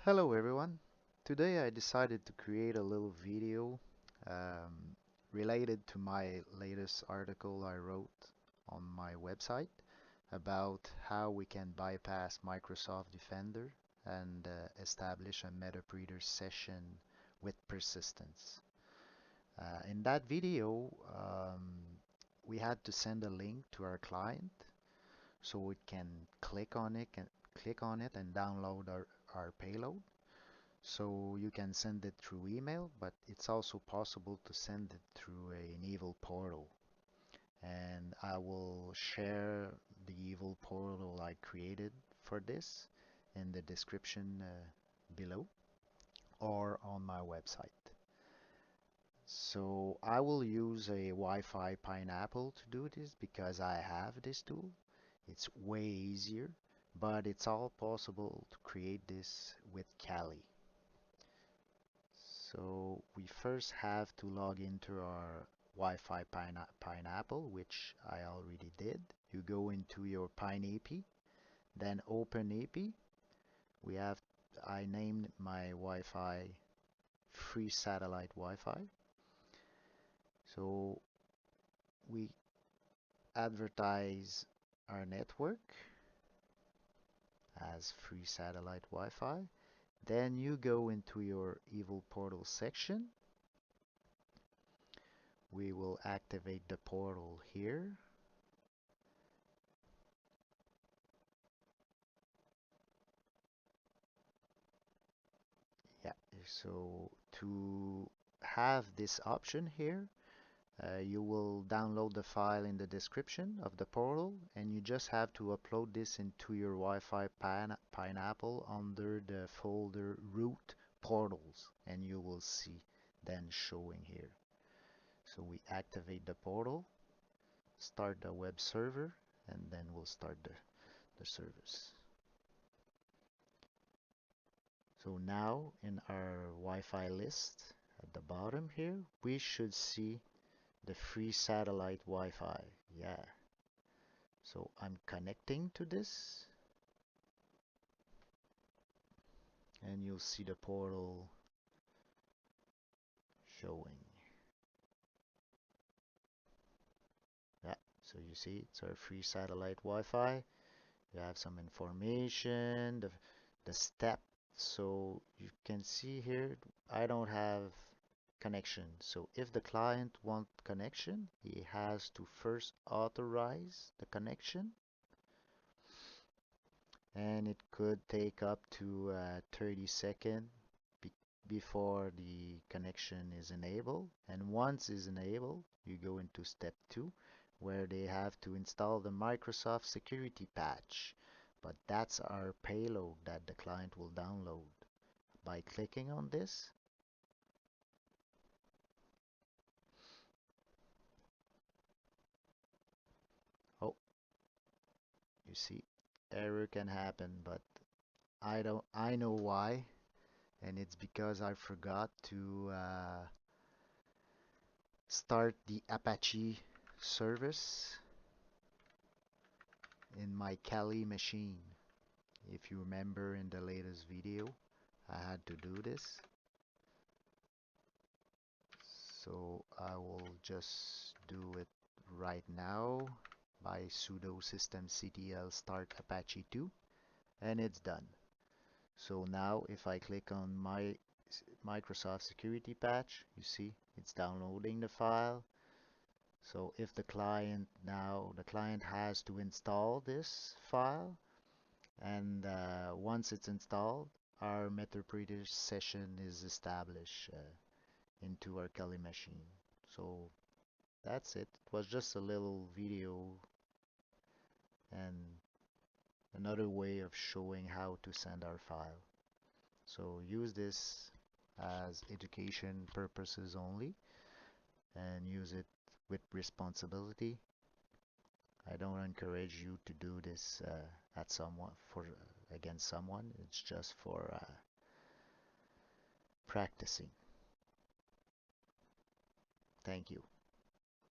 Hello everyone. Today I decided to create a little video um, related to my latest article I wrote on my website about how we can bypass Microsoft Defender and establish a MetaPreader session with persistence. In that video, we had to send a link to our client so it can click on it and download our payload. So you can send it through email, but it's also possible to send it through an evil portal. And I will share the evil portal I created for this in the description below or on my website. So I will use a Wi-Fi Pineapple to do this because I have this tool. It's way easier, but it's all possible to create this with Kali. So we first have to log into our Wi-Fi Pineapple, which I already did. You go into your PineAP, then open AP. We have I named my Wi-Fi free satellite Wi-Fi. So we advertise our network as free satellite Wi-Fi. Then you go into your Evil Portal section. We will activate the portal here. Yeah, so to have this option here, you will download the file in the description of the portal, and you just have to upload this into your Wi-Fi Pineapple under the folder root portals, and you will see then showing here. So we activate the portal, start the web server, and then we'll start the service. So now in our Wi-Fi list at the bottom here, we should see the free satellite Wi-Fi. Yeah. So I'm connecting to this and you'll see the portal showing. Yeah. So you see it's our free satellite Wi-Fi. You have some information, the step. So you can see here, I don't have connection. So if the client wants connection, he has to first authorize the connection, and it could take up to 30 seconds be before the connection is enabled. And once is enabled, you go into step 2, where they have to install the Microsoft security patch. But that's our payload that the client will download. By clicking on this, oh, you see, error can happen, but I know why, and it's because I forgot to start the Apache service in my Kali machine. If you remember in the latest video, I had to do this. So I will just do it right now by sudo systemctl start Apache 2, and it's done. So now if I click on my Microsoft security patch, you see it's downloading the file. So if the client has to install this file, and once it's installed, our MetaPreader session is established into our Kali machine. So that's it. It was just a little video and another way of showing how to send our file. So use this as education purposes only and use it with responsibility. I don't encourage you to do this at someone against someone. It's just for practicing. Thank you.